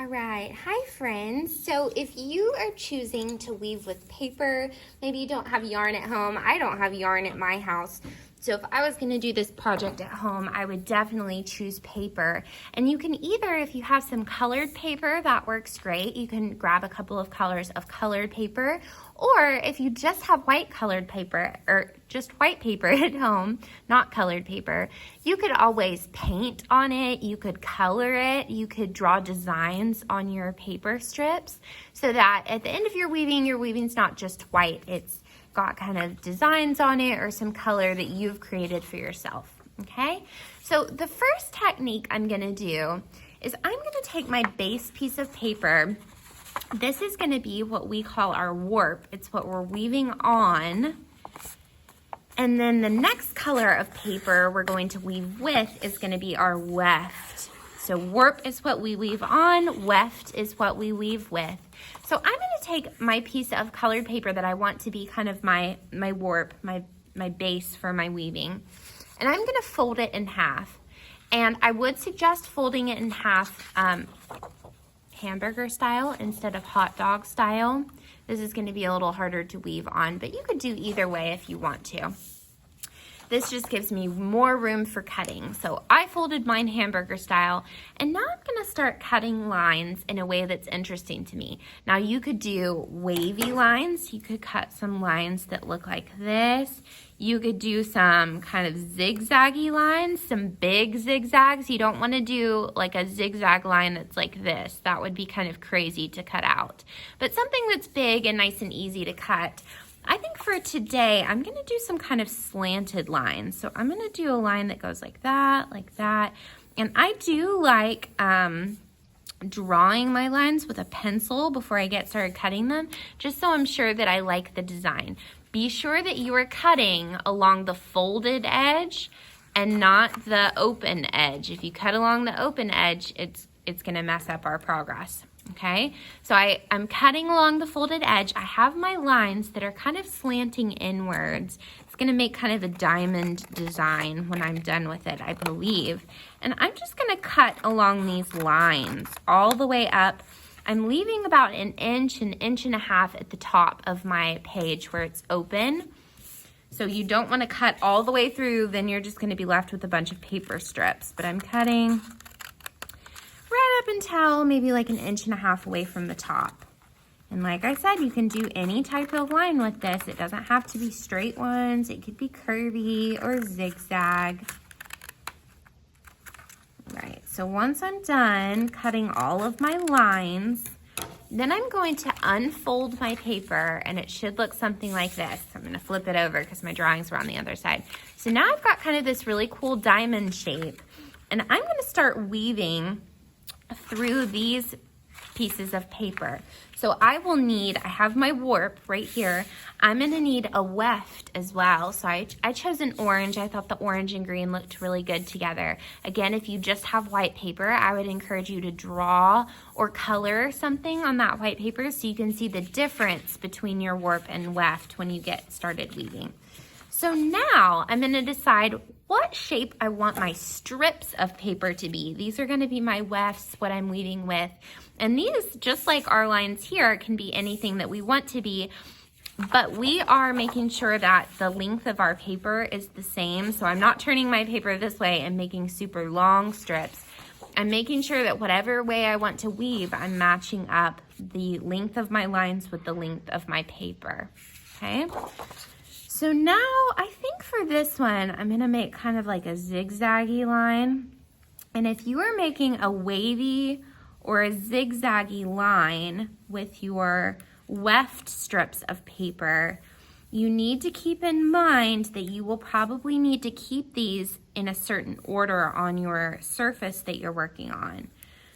right, hi friends. So if you are choosing to weave with paper, maybe you don't have yarn at home. I don't have yarn at my house. So if I was going to do this project at home, I would definitely choose paper. And you can either, if you have some colored paper, that works great. You can grab a couple of colors of colored paper. Or if you just have white colored paper, or just white paper at home, not colored paper, you could always paint on it, you could color it, you could draw designs on your paper strips so that at the end of your weaving's not just white, it's got kind of designs on it or some color that you've created for yourself, okay? So the first technique I'm gonna do is I'm gonna take my base piece of paper. This is gonna be what we call our warp. It's what we're weaving on. And then the next color of paper we're going to weave with is gonna be our weft. So warp is what we weave on, weft is what we weave with. So I'm gonna take my piece of colored paper that I want to be kind of my warp, my base for my weaving, and I'm gonna fold it in half. And I would suggest folding it in half hamburger style instead of hot dog style. This is gonna be a little harder to weave on, but you could do either way if you want to. This just gives me more room for cutting. So I folded mine hamburger style, and now I'm gonna start cutting lines in a way that's interesting to me. Now you could do wavy lines. You could cut some lines that look like this. You could do some kind of zigzaggy lines, some big zigzags. You don't wanna do like a zigzag line that's like this. That would be kind of crazy to cut out. But something that's big and nice and easy to cut. I think for today, I'm gonna do some kind of slanted lines. So I'm gonna do a line that goes like that, like that. And I do like drawing my lines with a pencil before I get started cutting them, just so I'm sure that I like the design. Be sure that you are cutting along the folded edge and not the open edge. If you cut along the open edge, it's gonna mess up our progress. Okay, so I'm cutting along the folded edge. I have my lines that are kind of slanting inwards. It's gonna make kind of a diamond design when I'm done with it, I believe. And I'm just gonna cut along these lines all the way up. I'm leaving about an inch and a half at the top of my page where it's open. So you don't wanna cut all the way through, then you're just gonna be left with a bunch of paper strips. But I'm cutting right up until maybe like an inch and a half away from the top. And like I said, you can do any type of line with this. It doesn't have to be straight ones. It could be curvy or zigzag. Right, so once I'm done cutting all of my lines, then I'm going to unfold my paper, and it should look something like this. I'm gonna flip it over because my drawings were on the other side. So now I've got kind of this really cool diamond shape, and I'm gonna start weaving through these pieces of paper. So I have my warp right here. I'm gonna need a weft as well. So I chose an orange. I thought the orange and green looked really good together. Again, if you just have white paper, I would encourage you to draw or color something on that white paper so you can see the difference between your warp and weft when you get started weaving. So now I'm gonna decide what shape I want my strips of paper to be. These are gonna be my wefts, what I'm weaving with. And these, just like our lines here, can be anything that we want to be, but we are making sure that the length of our paper is the same. So I'm not turning my paper this way and making super long strips. I'm making sure that whatever way I want to weave, I'm matching up the length of my lines with the length of my paper, okay? So now I think for this one, I'm gonna make kind of like a zigzaggy line. And if you are making a wavy or a zigzaggy line with your weft strips of paper, you need to keep in mind that you will probably need to keep these in a certain order on your surface that you're working on.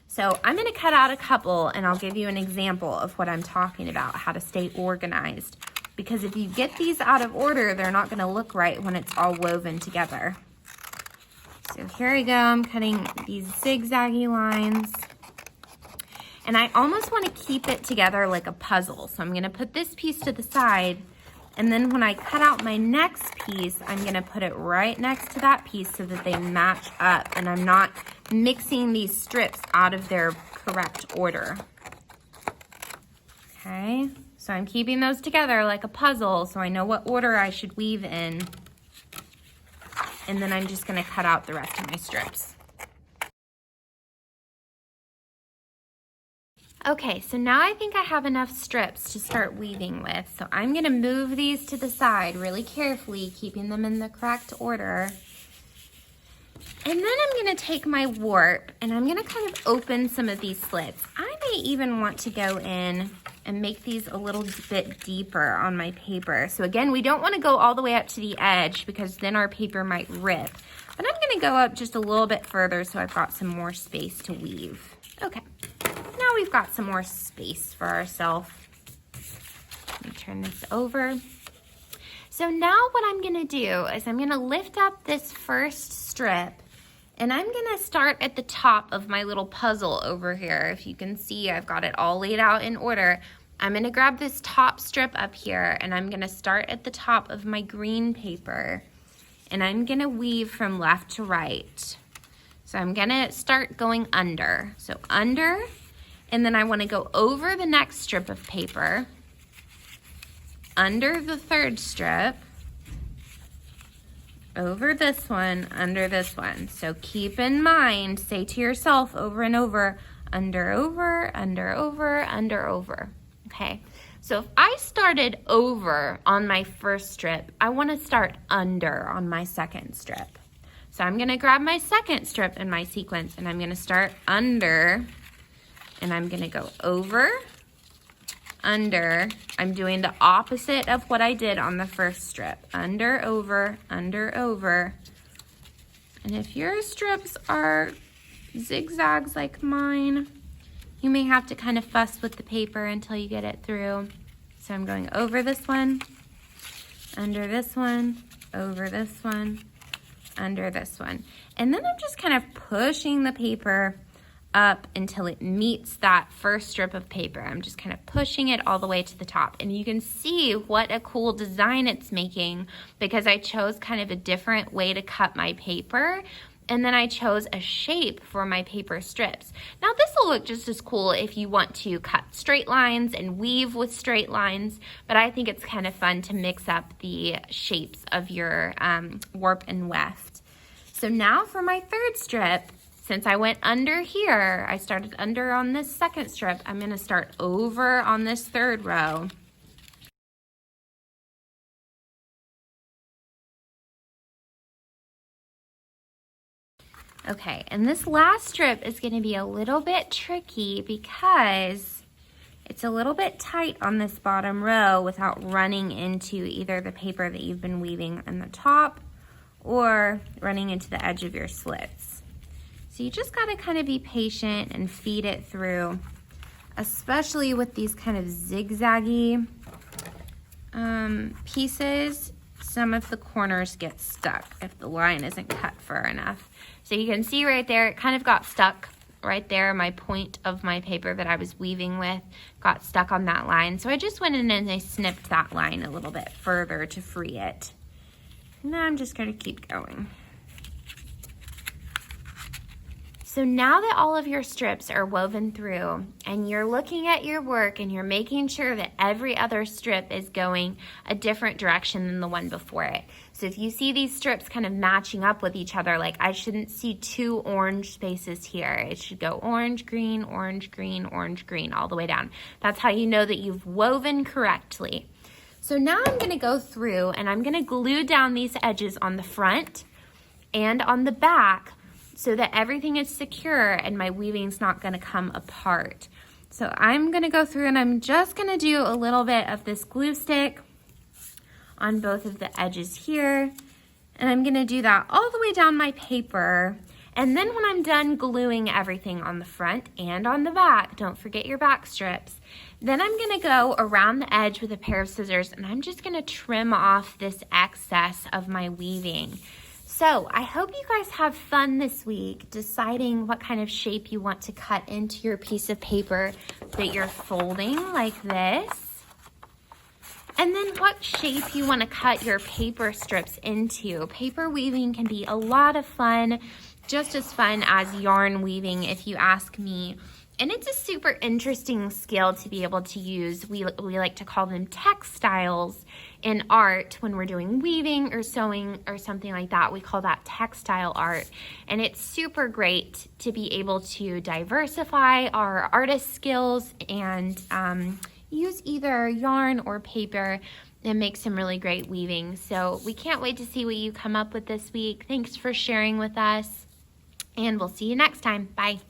So I'm gonna cut out a couple and I'll give you an example of what I'm talking about, how to stay organized. Because if you get these out of order, they're not gonna look right when it's all woven together. So here I go, I'm cutting these zigzaggy lines. And I almost wanna keep it together like a puzzle. So I'm gonna put this piece to the side, and then when I cut out my next piece, I'm gonna put it right next to that piece so that they match up and I'm not mixing these strips out of their correct order. Okay, so I'm keeping those together like a puzzle so I know what order I should weave in. And then I'm just gonna cut out the rest of my strips. Okay, so now I think I have enough strips to start weaving with. So I'm gonna move these to the side really carefully, keeping them in the correct order. And then I'm gonna take my warp and I'm gonna kind of open some of these slits. I may even want to go in and make these a little bit deeper on my paper. So again, we don't wanna go all the way up to the edge because then our paper might rip. But I'm gonna go up just a little bit further so I've got some more space to weave. Okay. Now we've got some more space for ourselves. Let me turn this over. So now what I'm gonna do is I'm gonna lift up this first strip and I'm gonna start at the top of my little puzzle over here. If you can see, I've got it all laid out in order. I'm gonna grab this top strip up here and I'm gonna start at the top of my green paper and I'm gonna weave from left to right. So I'm gonna start going under. So under, and then I wanna go over the next strip of paper, under the third strip, over this one, under this one. So keep in mind, say to yourself over and over, under, over, under, over, under, over. Okay, so if I started over on my first strip, I wanna start under on my second strip. So I'm gonna grab my second strip in my sequence and I'm gonna start under and I'm gonna go over, under. I'm doing the opposite of what I did on the first strip. Under, over, under, over. And if your strips are zigzags like mine, you may have to kind of fuss with the paper until you get it through. So I'm going over this one, under this one, over this one, under this one. And then I'm just kind of pushing the paper up until it meets that first strip of paper. I'm just kind of pushing it all the way to the top. And you can see what a cool design it's making because I chose kind of a different way to cut my paper. And then I chose a shape for my paper strips. Now this will look just as cool if you want to cut straight lines and weave with straight lines, but I think it's kind of fun to mix up the shapes of your warp and weft. So now for my third strip, since I went under here, I started under on this second strip, I'm gonna start over on this third row. Okay, and this last strip is gonna be a little bit tricky because it's a little bit tight on this bottom row without running into either the paper that you've been weaving on the top or running into the edge of your slits. So you just gotta kind of be patient and feed it through, especially with these kind of zigzaggy pieces. Some of the corners get stuck if the line isn't cut far enough. So you can see right there, it kind of got stuck right there. My point of my paper that I was weaving with got stuck on that line. So I just went in and I snipped that line a little bit further to free it. Now I'm just gonna keep going. So now that all of your strips are woven through and you're looking at your work and you're making sure that every other strip is going a different direction than the one before it. So if you see these strips kind of matching up with each other, like I shouldn't see two orange spaces here. It should go orange, green, orange, green, orange, green, all the way down. That's how you know that you've woven correctly. So now I'm gonna go through and I'm gonna glue down these edges on the front and on the back so that everything is secure and my weaving's not gonna come apart. So I'm gonna go through and I'm just gonna do a little bit of this glue stick on both of the edges here. And I'm gonna do that all the way down my paper. And then when I'm done gluing everything on the front and on the back, don't forget your back strips, then I'm gonna go around the edge with a pair of scissors and I'm just gonna trim off this excess of my weaving. So I hope you guys have fun this week deciding what kind of shape you want to cut into your piece of paper that you're folding like this. And then what shape you want to cut your paper strips into. Paper weaving can be a lot of fun, just as fun as yarn weaving if you ask me. And it's a super interesting skill to be able to use. We like to call them textiles in art when we're doing weaving or sewing or something like that. We call that textile art. And it's super great to be able to diversify our artist skills and use either yarn or paper and make some really great weaving. So we can't wait to see what you come up with this week. Thanks for sharing with us, and we'll see you next time. Bye.